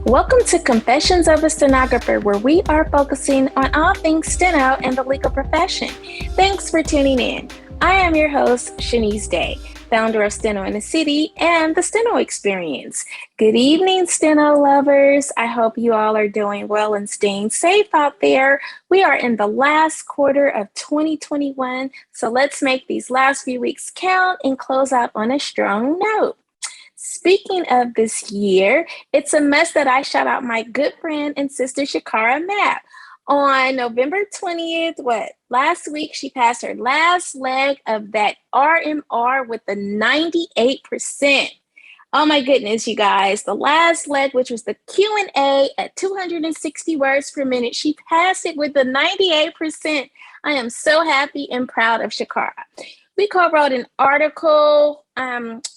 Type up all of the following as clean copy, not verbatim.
Welcome to Confessions of a Stenographer, where we are focusing on all things steno and the legal profession. Thanks for tuning in. I am your host, Shaunise Day, founder of Steno in the City and the Steno Experience. Good evening, steno lovers. I hope you all are doing well and staying safe out there. We are in the last quarter of 2021, so let's make these last few weeks count and close out on a strong note. Speaking of this year, it's a mess that I shout out my good friend and sister, Shakara Mapp. On November 20th, last week, she passed her last leg of that RMR with the 98%. Oh my goodness, you guys, the last leg, which was the Q&A at 260 words per minute, she passed it with the 98%. I am so happy and proud of Shakara. We co-wrote an article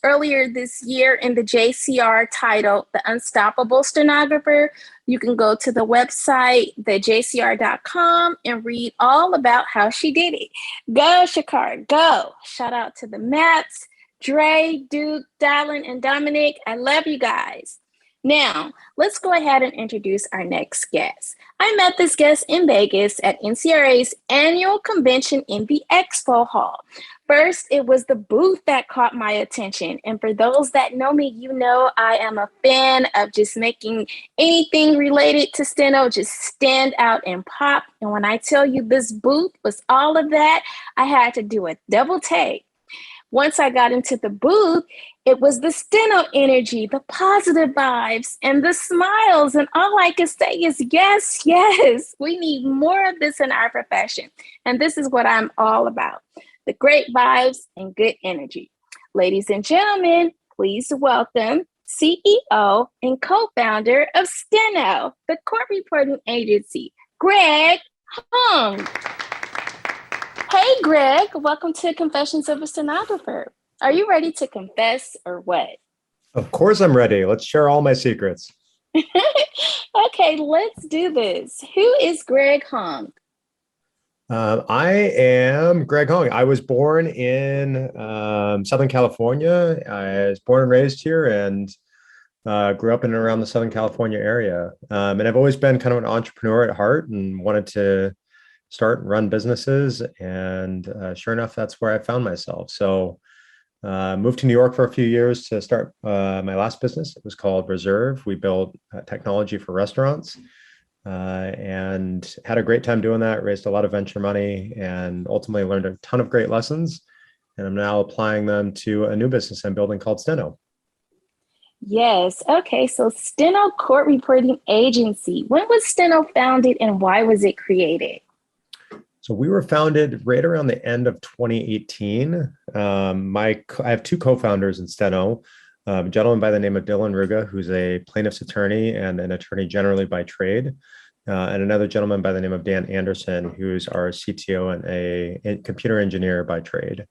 earlier this year in the JCR titled The Unstoppable Stenographer. You can go to the website, thejcr.com, and read all about how she did it. Go, Shakara, go. Shout out to the Mapps, Dre, Duke, Dylan, and Dominic. I love you guys. Now, let's go ahead and introduce our next guest. I met this guest in Vegas at NCRA's annual convention in the Expo Hall. First, it was the booth that caught my attention. And for those that know me, you know I am a fan of just making anything related to steno just stand out and pop. And when I tell you this booth was all of that, I had to do a double take. Once I got into the booth, it was the steno energy, the positive vibes, and the smiles. And all I can say is, yes, we need more of this in our profession. And this is what I'm all about. The great vibes and good energy. Ladies and gentlemen, please welcome CEO and co-founder of Steno, the court reporting agency, Greg Hung. Hey, Greg, welcome to Confessions of a Stenographer. Are you ready to confess or what? Of course I'm ready. Let's share all my secrets. Okay, let's do this. Who is Greg Hung? I am Greg Hung. I was born in Southern California. I was born and raised here and grew up in and around the Southern California area. And I've always been kind of an entrepreneur at heart and wanted to start and run businesses. And sure enough, that's where I found myself. So moved to New York for a few years to start my last business. It was called Reserve. We built technology for restaurants. And had a great time doing that, raised a lot of venture money, and ultimately learned a ton of great lessons. And I'm now applying them to a new business I'm building called Steno. Yes. Okay. So Steno Court Reporting Agency. When was Steno founded and why was it created? So we were founded right around the end of 2018. I have two co-founders in Steno. A gentleman by the name of Dylan Ruga, who's a plaintiff's attorney and an attorney generally by trade, and another gentleman by the name of Dan Anderson, who's our CTO and a computer engineer by trade.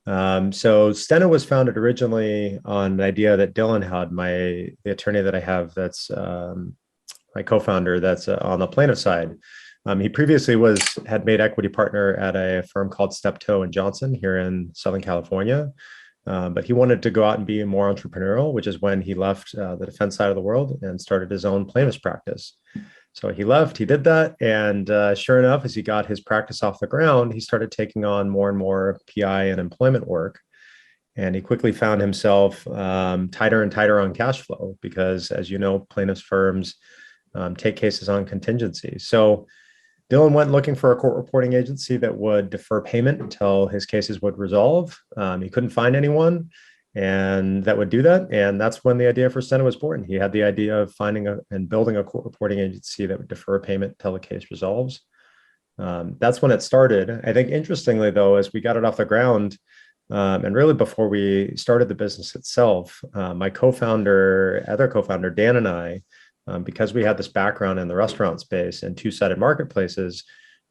So Steno was founded originally on an idea that Dylan had, the attorney that I have that's my co-founder that's on the plaintiff side. He previously had made equity partner at a firm called Steptoe and Johnson here in Southern California. But he wanted to go out and be more entrepreneurial, which is when he left the defense side of the world and started his own plaintiff's practice. So he left, he did that. And sure enough, as he got his practice off the ground, he started taking on more and more PI and employment work. And he quickly found himself tighter and tighter on cash flow because, as you know, plaintiffs' firms take cases on contingency. So Dylan went looking for a court reporting agency that would defer payment until his cases would resolve. He couldn't find anyone and that would do that. And that's when the idea for Steno was born. He had the idea of finding and building a court reporting agency that would defer payment until the case resolves. That's when it started. I think interestingly, though, as we got it off the ground, and really before we started the business itself, my other co-founder, Dan, and I, because we had this background in the restaurant space and two-sided marketplaces,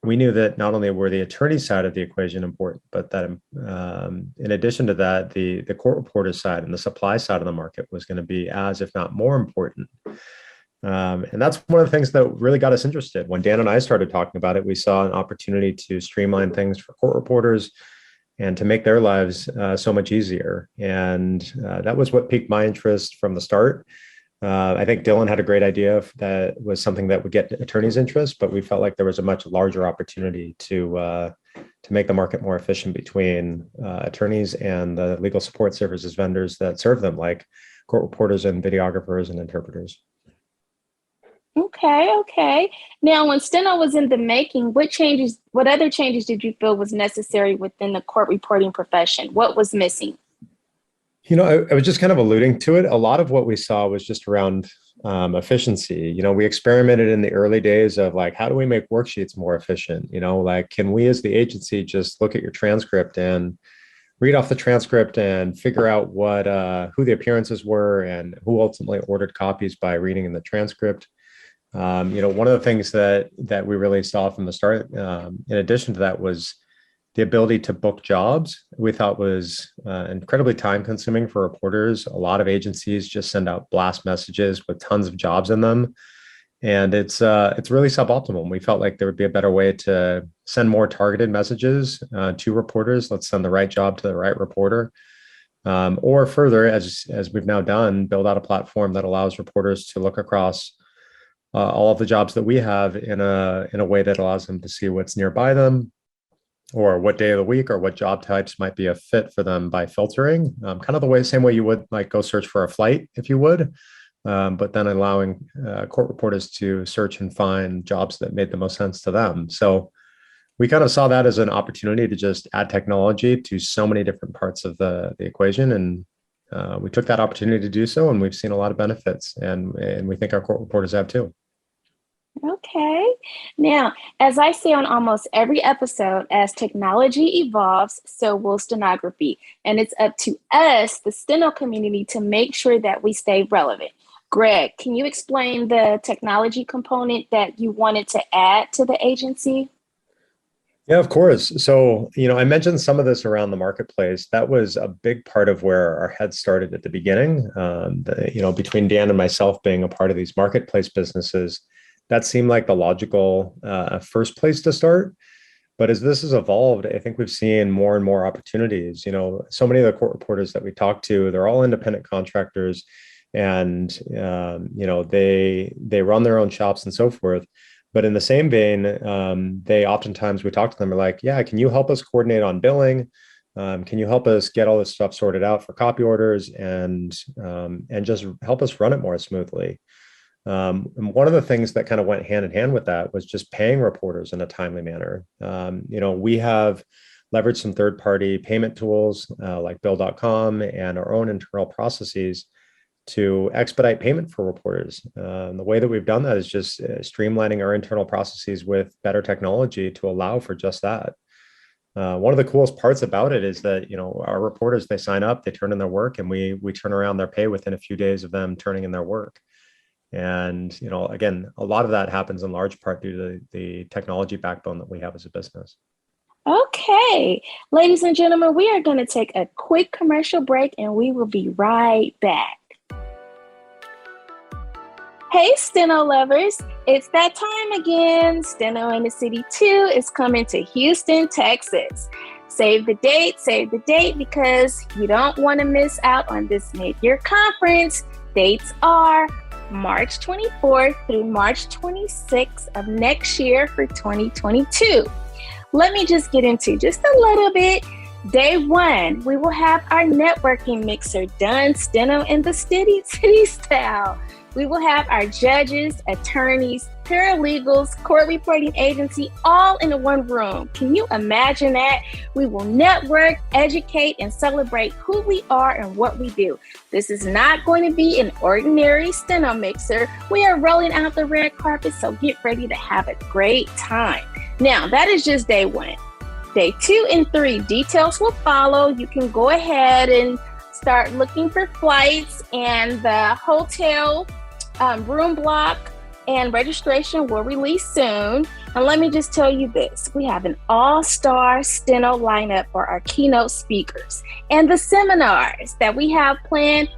we knew that not only were the attorney side of the equation important, but that in addition to that, the court reporter side and the supply side of the market was going to be as, if not more important. And that's one of the things that really got us interested. When Dan and I started talking about it, we saw an opportunity to streamline things for court reporters and to make their lives so much easier. And that was what piqued my interest from the start. I think Dylan had a great idea that was something that would get attorneys' interest, but we felt like there was a much larger opportunity to make the market more efficient between attorneys and the legal support services vendors that serve them, like court reporters and videographers and interpreters. Okay. Now, when Steno was in the making, what other changes did you feel was necessary within the court reporting profession? What was missing? I was just kind of alluding to it. A lot of what we saw was just around efficiency. We experimented in the early days of like, how do we make worksheets more efficient? Like, can we as the agency just look at your transcript and read off the transcript and figure out who the appearances were and who ultimately ordered copies by reading in the transcript? One of the things that we really saw from the start, in addition to that, was the ability to book jobs. We thought was incredibly time consuming for reporters. A lot of agencies just send out blast messages with tons of jobs in them. And it's really suboptimal. We felt like there would be a better way to send more targeted messages to reporters. Let's send the right job to the right reporter. Or further, as we've now done, build out a platform that allows reporters to look across all of the jobs that we have in a way that allows them to see what's nearby them, or what day of the week or what job types might be a fit for them by filtering, kind of same way you would like go search for a flight if you would, but then allowing court reporters to search and find jobs that made the most sense to them. So we kind of saw that as an opportunity to just add technology to so many different parts of the equation. And we took that opportunity to do so, and we've seen a lot of benefits, and we think our court reporters have too. Okay. Now, as I say on almost every episode, as technology evolves, so will stenography. And it's up to us, the Steno community, to make sure that we stay relevant. Greg, can you explain the technology component that you wanted to add to the agency? Yeah, of course. So, I mentioned some of this around the marketplace. That was a big part of where our head started at the beginning. Between Dan and myself being a part of these marketplace businesses, that seemed like the logical first place to start. But as this has evolved, I think we've seen more and more opportunities. So many of the court reporters that we talk to, they're all independent contractors, and they run their own shops and so forth. But in the same vein, they oftentimes, we talk to them, are like, yeah, can you help us coordinate on billing? Can you help us get all this stuff sorted out for copy orders and just help us run it more smoothly? And one of the things that kind of went hand in hand with that was just paying reporters in a timely manner. We have leveraged some third-party payment tools like Bill.com and our own internal processes to expedite payment for reporters. The way that we've done that is just streamlining our internal processes with better technology to allow for just that. One of the coolest parts about it is that, our reporters, they sign up, they turn in their work, and we turn around their pay within a few days of them turning in their work. And, again, a lot of that happens in large part due to the technology backbone that we have as a business. Okay, ladies and gentlemen, we are going to take a quick commercial break and we will be right back. Hey, Steno lovers, it's that time again. Steno in the City 2 is coming to Houston, Texas. Save the date, because you don't want to miss out on this mid-year conference. Dates are March 24th through March 26th of next year for 2022. Let me just get into just a little bit. Day 1, we will have our networking mixer done Steno in the city style. We will have our judges, attorneys, paralegals, court reporting agency, all in one room. Can you imagine that? We will network, educate, and celebrate who we are and what we do. This is not going to be an ordinary Steno mixer. We are rolling out the red carpet, so get ready to have a great time. Now, that is just day 1. Day 2 and 3, details will follow. You can go ahead and start looking for flights, and the hotel room block and registration will release soon. And let me just tell you this, we have an all-star Steno lineup for our keynote speakers. And the seminars that we have planned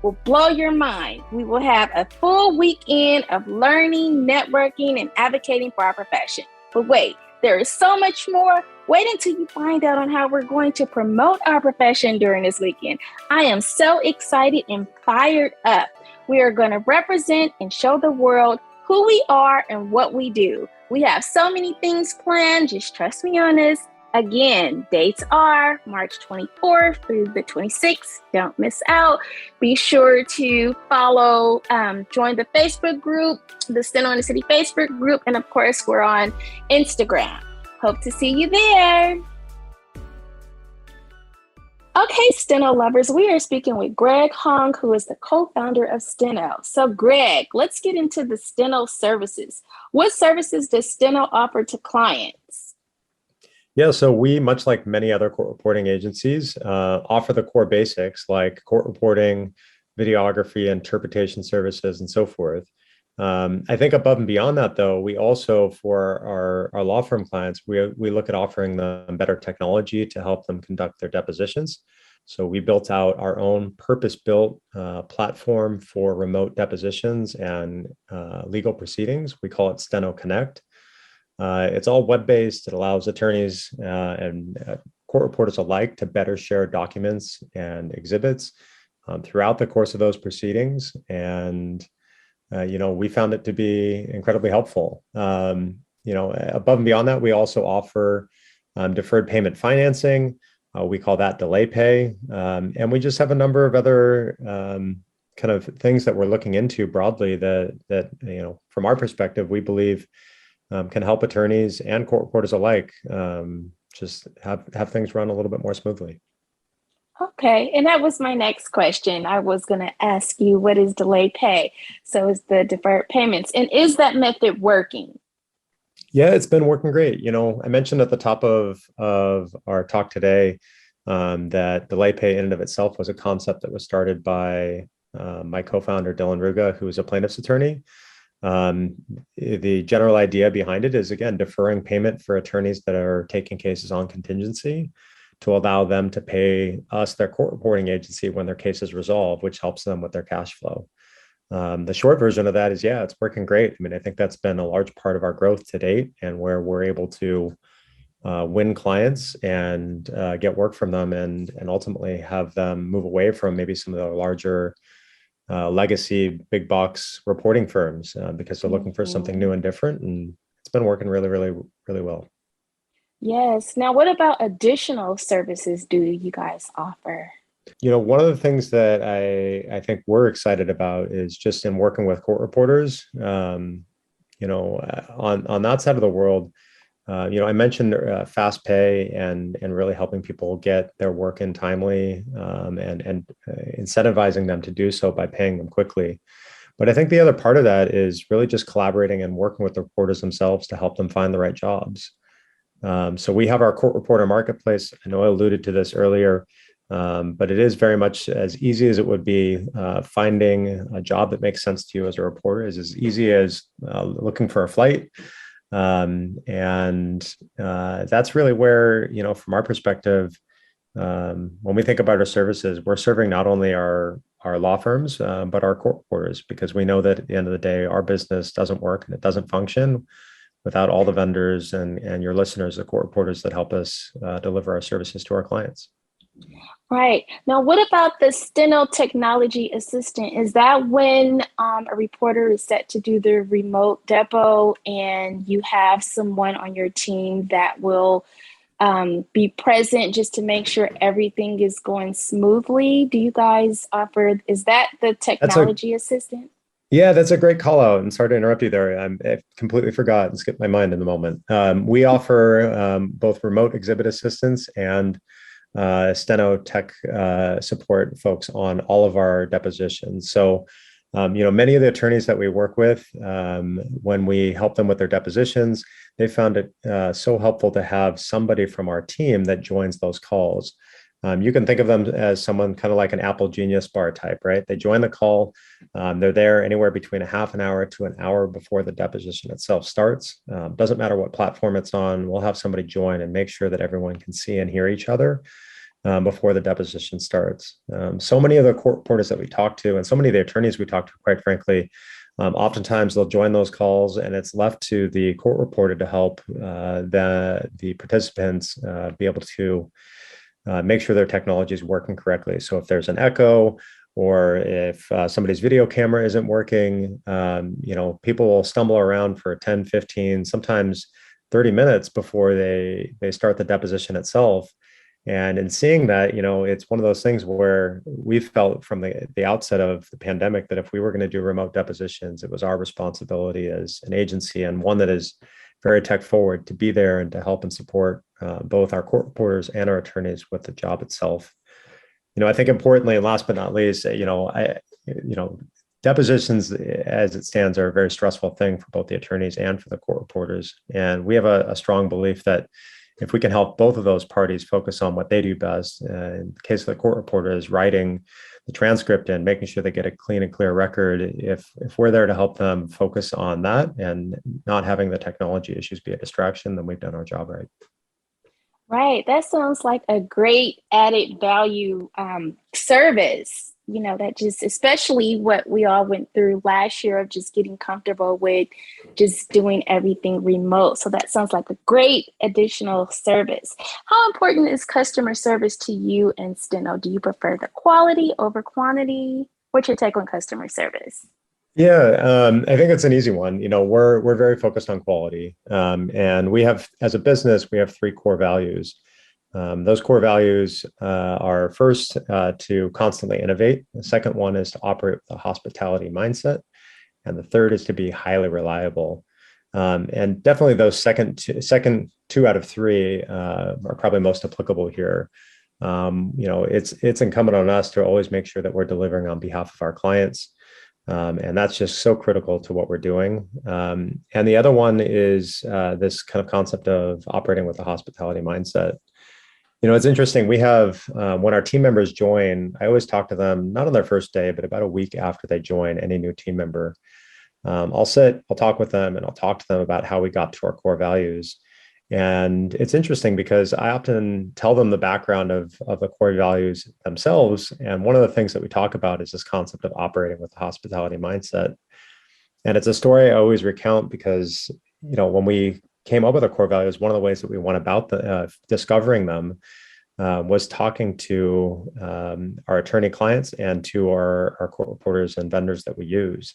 will blow your mind. We will have a full weekend of learning, networking, and advocating for our profession. But wait, there is so much more. Wait until you find out on how we're going to promote our profession during this weekend. I am so excited and fired up. We are going to represent and show the world who we are and what we do. We have so many things planned. Just trust me on this. Again, dates are March 24th through the 26th. Don't miss out. Be sure to follow, join the Facebook group, the Steno in the City Facebook group, and of course, we're on Instagram. Hope to see you there. Okay, Steno lovers, we are speaking with Greg Hong, who is the co-founder of Steno. So Greg, let's get into the Steno services. What services does Steno offer to clients? Yeah, so we, much like many other court reporting agencies, offer the core basics like court reporting, videography, interpretation services, and so forth. I think above and beyond that, though, we also, for our law firm clients, we look at offering them better technology to help them conduct their depositions. So we built out our own purpose-built platform for remote depositions and legal proceedings. We call it Steno Connect. It's all web-based. It allows attorneys and court reporters alike to better share documents and exhibits throughout the course of those proceedings. And we found it to be incredibly helpful. Above and beyond that, we also offer deferred payment financing. We call that delay pay. And we just have a number of other kind of things that we're looking into broadly that from our perspective, we believe can help attorneys and court reporters alike just have things run a little bit more smoothly. Okay, and that was my next question. I was going to ask you, what is delay pay? So it's the deferred payments. And is that method working? Yeah, it's been working great. I mentioned at the top of our talk today that delay pay in and of itself was a concept that was started by my co-founder, Dylan Ruga, who is a plaintiff's attorney. The general idea behind it is, again, deferring payment for attorneys that are taking cases on contingency to allow them to pay us, their court reporting agency, when their case is resolved, which helps them with their cash flow. The short version of that is, yeah, it's working great. I mean, I think that's been a large part of our growth to date, and where we're able to win clients and get work from them and ultimately have them move away from maybe some of the larger legacy big box reporting firms because they're looking for something new and different. And it's been working really, really, really well. Yes. Now, what about additional services do you guys offer? One of the things that I think we're excited about is just in working with court reporters, on that side of the world, I mentioned fast pay and really helping people get their work in timely and incentivizing them to do so by paying them quickly. But I think the other part of that is really just collaborating and working with the reporters themselves to help them find the right jobs. So we have our court reporter marketplace. I know I alluded to this earlier, but it is very much as easy as it would be finding a job that makes sense to you as a reporter. Is as easy as looking for a flight. And that's really where, from our perspective, when we think about our services, we're serving not only our law firms, but our court reporters, because we know that at the end of the day, our business doesn't work and it doesn't function without all the vendors and your listeners, the court reporters that help us deliver our services to our clients. Right. Now, what about the Steno technology assistant? Is that when a reporter is set to do the remote depo and you have someone on your team that will be present just to make sure everything is going smoothly? Do you guys offer, is that the technology assistant? Yeah, that's a great call out. And sorry to interrupt you there. I completely forgot and skipped my mind in the moment. We offer both remote exhibit assistance and Steno tech support folks on all of our depositions. So, many of the attorneys that we work with, when we help them with their depositions, they found it so helpful to have somebody from our team that joins those calls. You can think of them as someone kind of like an Apple Genius bar type, right? They join the call. They're there anywhere between a half an hour to an hour before the deposition itself starts. Doesn't matter what platform it's on. We'll have somebody join and make sure that everyone can see and hear each other before the deposition starts. So many of the court reporters that we talk to and so many of the attorneys we talk to, quite frankly, oftentimes they'll join those calls and it's left to the court reporter to help the participants be able to make sure their technology is working correctly. So if there's an echo or if somebody's video camera isn't working, people will stumble around for 10, 15, sometimes 30 minutes before they start the deposition itself. And in seeing that, it's one of those things where we felt from the outset of the pandemic that if we were going to do remote depositions, it was our responsibility as an agency, and one that is very tech forward, to be there and to help and support both our court reporters and our attorneys with the job itself. I think importantly, and last but not least, depositions as it stands are a very stressful thing for both the attorneys and for the court reporters. And we have a strong belief that if we can help both of those parties focus on what they do best, in the case of the court reporter is writing the transcript and making sure they get a clean and clear record, if we're there to help them focus on that and not having the technology issues be a distraction, then we've done our job right. Right. That sounds like a great added value service, that just, especially what we all went through last year of just getting comfortable with just doing everything remote. So that sounds like a great additional service. How important is customer service to you and Steno? Do you prefer the quality over quantity? What's your take on customer service? Yeah, I think it's an easy one. We're very focused on quality, and we have, as a business, we have 3 core values. Those core values are first to constantly innovate. The second one is to operate with a hospitality mindset, and the third is to be highly reliable. And definitely those second 2 out of 3 are probably most applicable here. It's incumbent on us to always make sure that we're delivering on behalf of our clients. And that's just so critical to what we're doing. And the other one is this kind of concept of operating with a hospitality mindset. It's interesting. We have, when our team members join, I always talk to them, not on their first day, but about a week after they join, any new team member. I'll talk with them, and I'll talk to them about how we got to our core values. And it's interesting because I often tell them the background of the core values themselves. And one of the things that we talk about is this concept of operating with the hospitality mindset. And it's a story I always recount because, when we came up with our core values, one of the ways that we went about discovering them was talking to our attorney clients and to our court reporters and vendors that we use.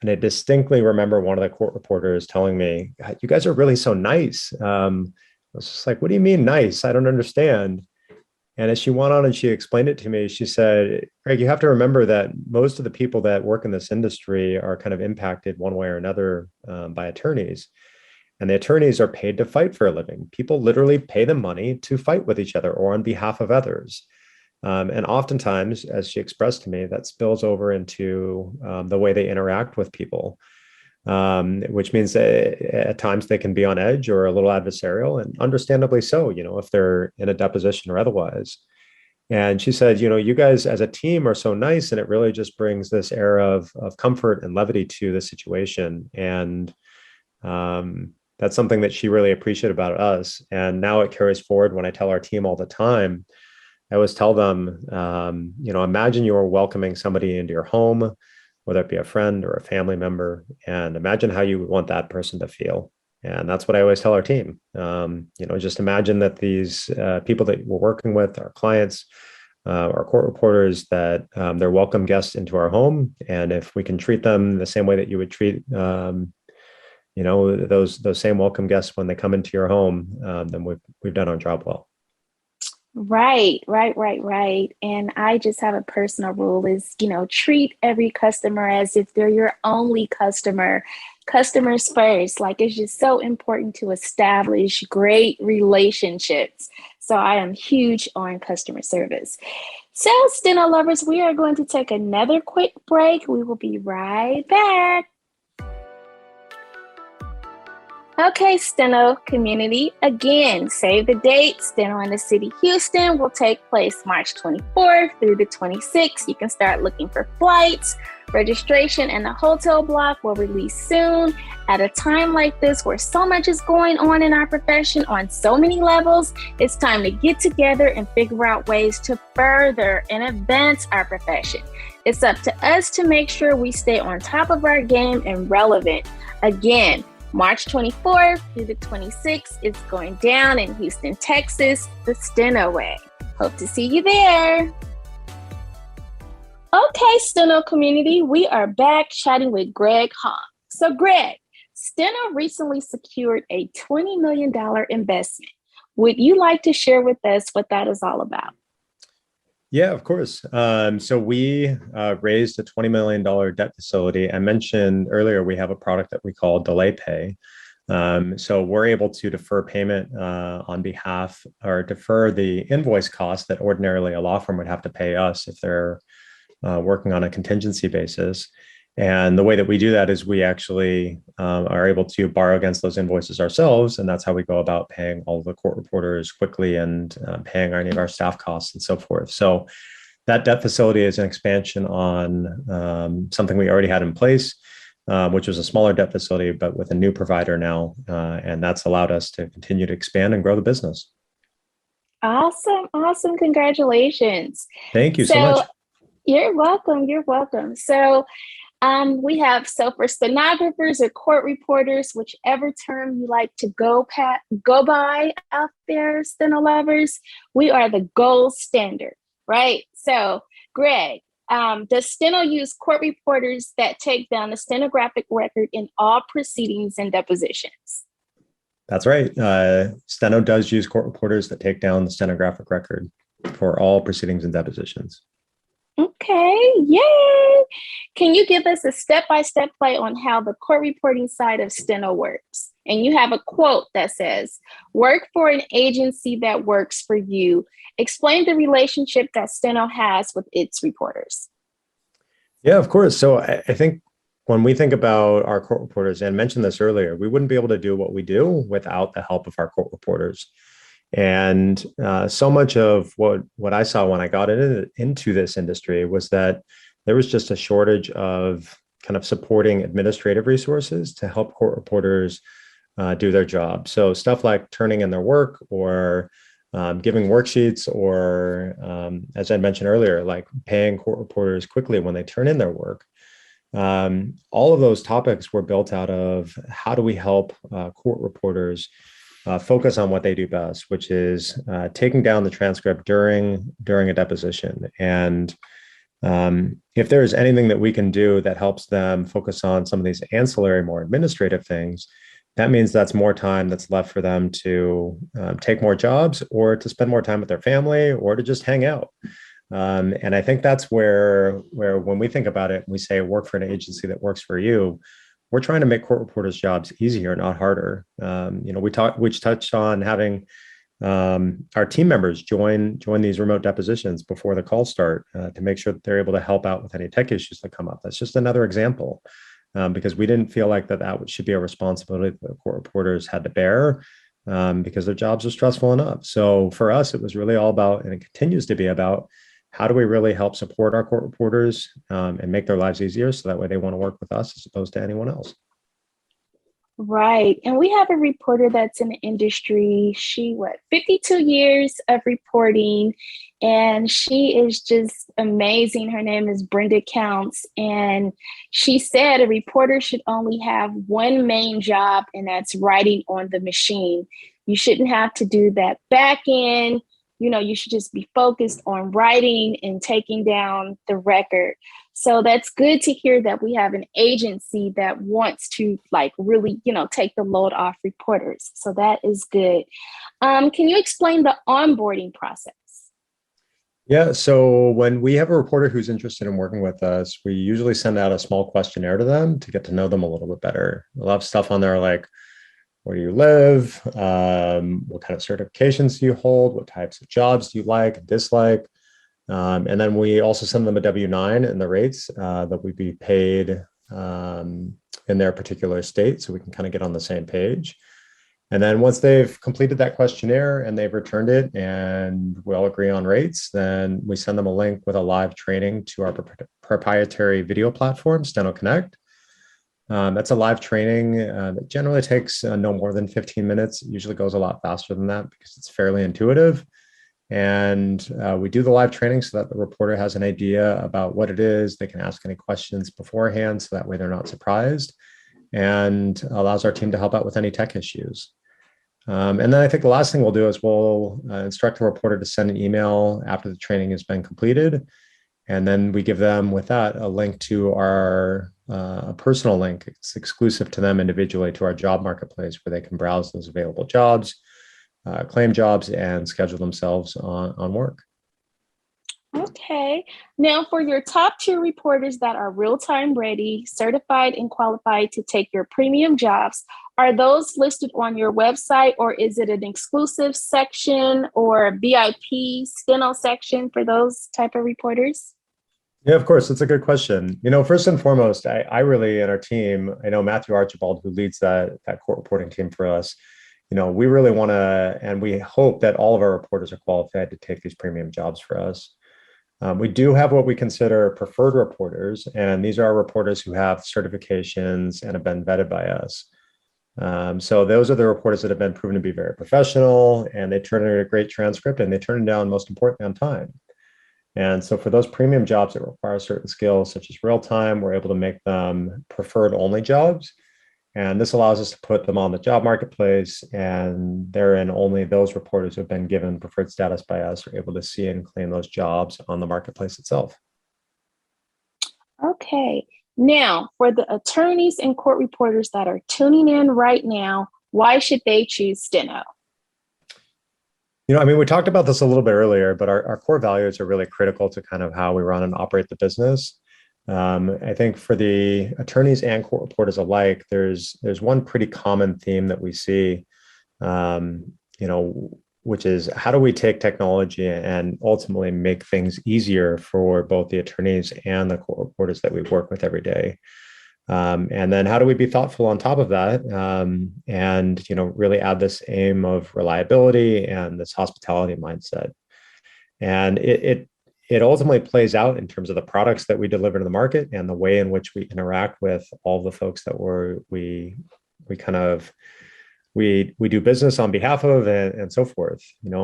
And I distinctly remember one of the court reporters telling me, "You guys are really so nice." I was just like, "What do you mean nice? I don't understand." And as she went on and she explained it to me, she said, "Greg, you have to remember that most of the people that work in this industry are kind of impacted one way or another by attorneys. And the attorneys are paid to fight for a living. People literally pay them money to fight with each other or on behalf of others. And oftentimes, as she expressed to me, that spills over into the way they interact with people, which means that at times they can be on edge or a little adversarial, and understandably so, if they're in a deposition or otherwise." And she said, "You guys as a team are so nice, and it really just brings this air of comfort and levity to the situation." And that's something that she really appreciated about us. And now it carries forward when I tell our team all the time. I always tell them, imagine you're welcoming somebody into your home, whether it be a friend or a family member, and imagine how you would want that person to feel. And that's what I always tell our team. Just imagine that these people that we're working with, our clients, our court reporters, that they're welcome guests into our home. And if we can treat them the same way that you would treat those same welcome guests when they come into your home, then we've done our job well. Right. And I just have a personal rule is, treat every customer as if they're your only customer. Customers first. Like, it's just so important to establish great relationships. So I am huge on customer service. So, Steno lovers, we are going to take another quick break. We will be right back. Okay, Steno community, again, save the date. Steno in the City, Houston will take place March 24th through the 26th. You can start looking for flights. Registration and the hotel block will release soon. At a time like this where so much is going on in our profession on so many levels, it's time to get together and figure out ways to further and advance our profession. It's up to us to make sure we stay on top of our game and relevant. Again, March 24th through the 26th, it's going down in Houston, Texas, the Steno way. Hope to see you there. Okay, Steno community, we are back chatting with Greg Hahn. So, Greg, Steno recently secured a $20 million investment. Would you like to share with us what that is all about? Yeah, of course. So we raised a $20 million debt facility. I mentioned earlier we have a product that we call Delay Pay. So we're able to defer payment on behalf or defer the invoice cost that ordinarily a law firm would have to pay us if they're working on a contingency basis. And the way that we do that is we actually are able to borrow against those invoices ourselves. And that's how we go about paying all of the court reporters quickly and paying any of our staff costs and so forth. So that debt facility is an expansion on something we already had in place, which was a smaller debt facility, but with a new provider now. And that's allowed us to continue to expand and grow the business. Awesome, awesome. Congratulations. Thank you so So, much. you're welcome. You're welcome. We have for stenographers or court reporters, whichever term you like to go by out there, steno lovers, we are the gold standard, right? So, Greg, does Steno use court reporters that take down the stenographic record in all proceedings and depositions? That's right. Steno does use court reporters that take down the stenographic record for all proceedings and depositions. Okay, yay! Can you give us a step-by-step play on how the court reporting side of Steno works? And you have a quote that says, work for an agency that works for you. Explain the relationship that Steno has with its reporters. Yeah, of course. So I think when we think about our court reporters, and mentioned this earlier, we wouldn't be able to do what we do without the help of our court reporters. And so much of what I saw when I got into this industry was that there was just a shortage of kind of supporting administrative resources to help court reporters do their job. So stuff like turning in their work or giving worksheets or, as I mentioned earlier, like paying court reporters quickly when they turn in their work. All of those topics were built out of how do we help court reporters focus on what they do best, which is taking down the transcript during a deposition. And if there is anything that we can do that helps them focus on some of these ancillary, more administrative things, that means that's more time that's left for them to take more jobs or to spend more time with their family or to just hang out. And I think that's where when we think about it, we say work for an agency that works for you. We're trying to make court reporters' jobs easier, not harder. We touched on having our team members join these remote depositions before the calls start to make sure that they're able to help out with any tech issues that come up. That's just another example because we didn't feel like that should be a responsibility that the court reporters had to bear because their jobs are stressful enough. So for us, it was really all about, and it continues to be about, how do we really help support our court reporters and make their lives easier so that way they want to work with us as opposed to anyone else? Right. And we have a reporter that's in the industry. 52 years of reporting, and she is just amazing. Her name is Brenda Counts. And she said a reporter should only have one main job, and that's writing on the machine. You shouldn't have to do that back end. You should just be focused on writing and taking down the record. So that's good to hear that we have an agency that wants to really, take the load off reporters. So that is good. Can you explain the onboarding process? Yeah, so when we have a reporter who's interested in working with us, we usually send out a small questionnaire to them to get to know them a little bit better. A lot of stuff on there like, where do you live? What kind of certifications do you hold? What types of jobs do you like, dislike? And then we also send them a W-9 and the rates that we'd be paid in their particular state so we can kind of get on the same page. And then once they've completed that questionnaire and they've returned it and we all agree on rates, then we send them a link with a live training to our proprietary video platform, Steno Connect. That's a live training that generally takes no more than 15 minutes. It usually goes a lot faster than that because it's fairly intuitive. And we do the live training so that the reporter has an idea about what it is. They can ask any questions beforehand so that way they're not surprised, and allows our team to help out with any tech issues. And then I think the last thing we'll do is we'll instruct the reporter to send an email after the training has been completed. And then we give them with that a link to our a personal link. It's exclusive to them individually to our job marketplace where they can browse those available jobs, claim jobs, and schedule themselves on work. Okay. Now, for your top two reporters that are real-time ready, certified, and qualified to take your premium jobs, are those listed on your website, or is it an exclusive section or a VIP Steno section for those type of reporters? Yeah, of course. That's a good question. First and foremost, I really, and our team, I know Matthew Archibald, who leads that court reporting team for us, we really want to, and we hope that all of our reporters are qualified to take these premium jobs for us. We do have what we consider preferred reporters, and these are our reporters who have certifications and have been vetted by us. So those are the reporters that have been proven to be very professional, and they turn in a great transcript, and they turn it down, most importantly, on time. And so for those premium jobs that require certain skills, such as real time, we're able to make them preferred only jobs. And this allows us to put them on the job marketplace, and therein only those reporters who have been given preferred status by us are able to see and claim those jobs on the marketplace itself. Okay. Now, for the attorneys and court reporters that are tuning in right now, why should they choose Steno? We talked about this a little bit earlier, but our core values are really critical to kind of how we run and operate the business. I think for the attorneys and court reporters alike, there's one pretty common theme that we see, which is how do we take technology and ultimately make things easier for both the attorneys and the court reporters that we work with every day. And then how do we be thoughtful on top of that, and really add this aim of reliability and this hospitality mindset. And it ultimately plays out in terms of the products that we deliver to the market and the way in which we interact with all the folks that we do business on behalf of, and so forth.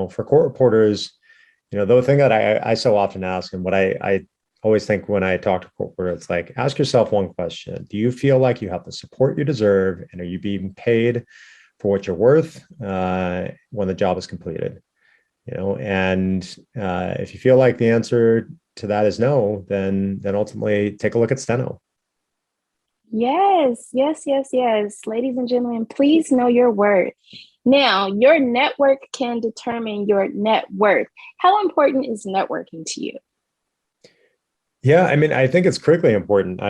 For court reporters, the thing that I so often ask, and what I always think when I talk to court reporters, it's like, ask yourself one question: do you feel like you have the support you deserve, and are you being paid for what you're worth when the job is completed? And if you feel like the answer to that is no, then ultimately take a look at Steno. Yes, yes, yes, yes. Ladies and gentlemen, please know your worth. Now, your network can determine your net worth. How important is networking to you? Yeah, I think it's critically important.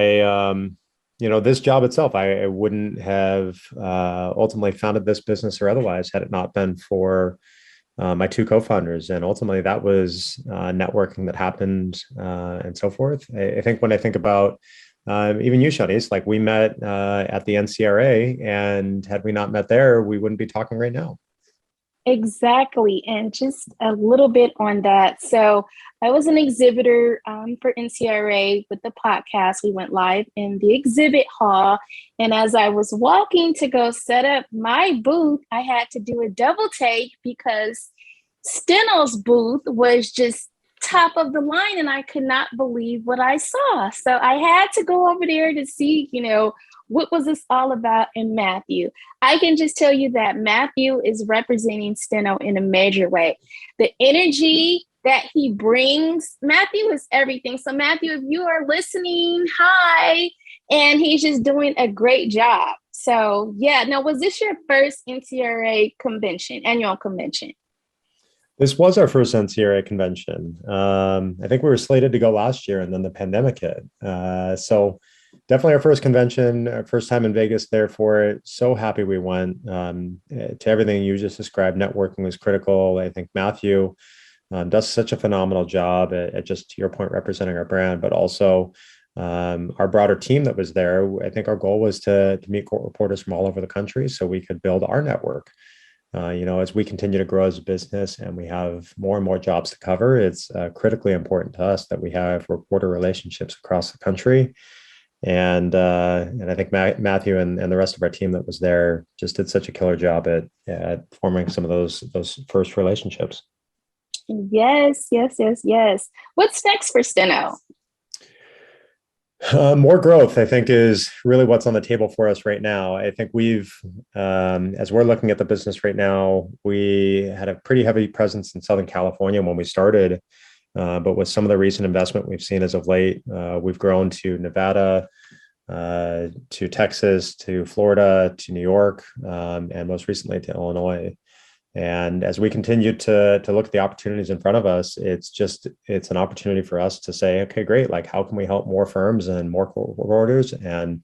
This job itself, I wouldn't have ultimately founded this business or otherwise had it not been for my two co-founders. And ultimately that was networking that happened, and so forth. I think when I think about even you, Shaunise, like we met at the NCRA, and had we not met there, we wouldn't be talking right now. Exactly. And just a little bit on that. So I was an exhibitor for NCRA with the podcast. We went live in the exhibit hall. And as I was walking to go set up my booth, I had to do a double take because Steno's booth was just top of the line, and I could not believe what I saw. So I had to go over there to see, what was this all about in Matthew. I can just tell you that Matthew is representing Steno in a major way. The energy that he brings, Matthew is everything. So Matthew, if you are listening, hi. And he's just doing a great job. So yeah, now was this your first NCRA convention, annual convention? This was our first NCRA convention. I think we were slated to go last year, and then the pandemic hit. So definitely our first convention, our first time in Vegas there for it. So happy we went. To everything you just described, networking was critical. I think Matthew does such a phenomenal job at just, to your point, representing our brand, but also our broader team that was there. I think our goal was to meet court reporters from all over the country so we could build our network. As we continue to grow as a business and we have more and more jobs to cover, it's critically important to us that we have reporter relationships across the country. And I think Matthew and the rest of our team that was there just did such a killer job at forming some of those first relationships. Yes, yes, yes, yes. What's next for Steno? More growth, I think, is really what's on the table for us right now. I think as we're looking at the business right now, we had a pretty heavy presence in Southern California when we started. But with some of the recent investment we've seen as of late, we've grown to Nevada, to Texas, to Florida, to New York, and most recently to Illinois. And as we continue to look at the opportunities in front of us, it's an opportunity for us to say, okay, great, like how can we help more firms and more orders and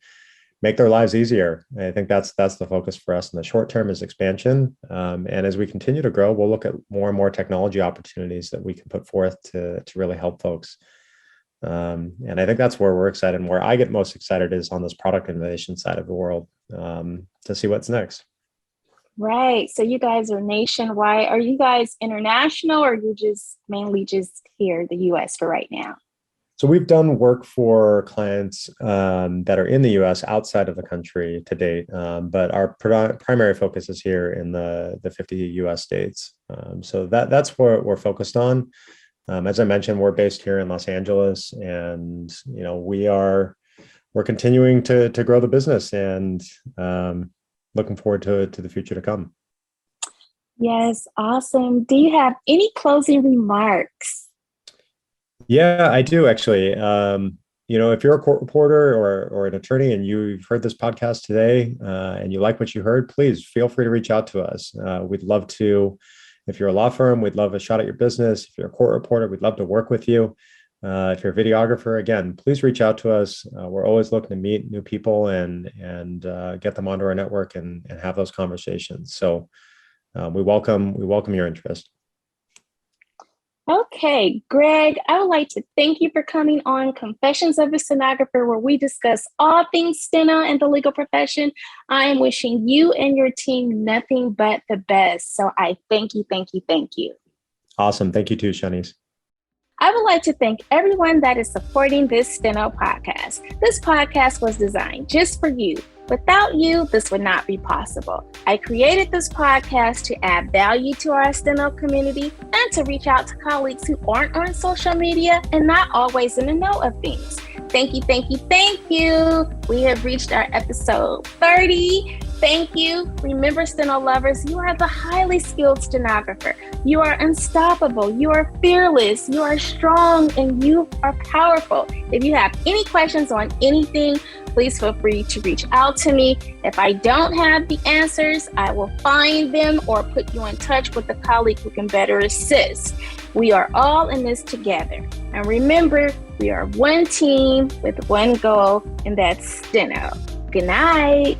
make their lives easier? And I think that's the focus for us in the short term is expansion. And as we continue to grow, we'll look at more and more technology opportunities that we can put forth to really help folks. And I think that's where we're excited. And where I get most excited is on this product innovation side of the world, to see what's next. Right. So you guys are nationwide. Are you guys international, or are you just mainly just here, the US for right now? So we've done work for clients that are in the US outside of the country to date, but our primary focus is here in the 50 US states. So that's what we're focused on. As I mentioned, we're based here in Los Angeles, and we're continuing to grow the business, and looking forward to the future to come. Yes, awesome. Do you have any closing remarks? Yeah, I do actually. If you're a court reporter or an attorney and you've heard this podcast today, and you like what you heard, please feel free to reach out to us. We'd love to. If you're a law firm, we'd love a shot at your business. If you're a court reporter, we'd love to work with you. If you're a videographer, again, please reach out to us. We're always looking to meet new people and get them onto our network and have those conversations. So we welcome your interest. Okay, Greg, I would like to thank you for coming on Confessions of a Stenographer, where we discuss all things steno and the legal profession. I am wishing you and your team nothing but the best. So I thank you, thank you, thank you. Awesome. Thank you too, Shaunise. I would like to thank everyone that is supporting this Steno podcast. This podcast was designed just for you. Without you, this would not be possible. I created this podcast to add value to our Steno community and to reach out to colleagues who aren't on social media and not always in the know of things. Thank you, thank you, thank you. We have reached our episode 30. Thank you. Remember, Steno lovers, you are the highly skilled stenographer. You are unstoppable. You are fearless. You are strong, and you are powerful. If you have any questions on anything, please feel free to reach out to me. If I don't have the answers, I will find them or put you in touch with a colleague who can better assist. We are all in this together. And remember, we are one team with one goal, and that's Steno. Good night.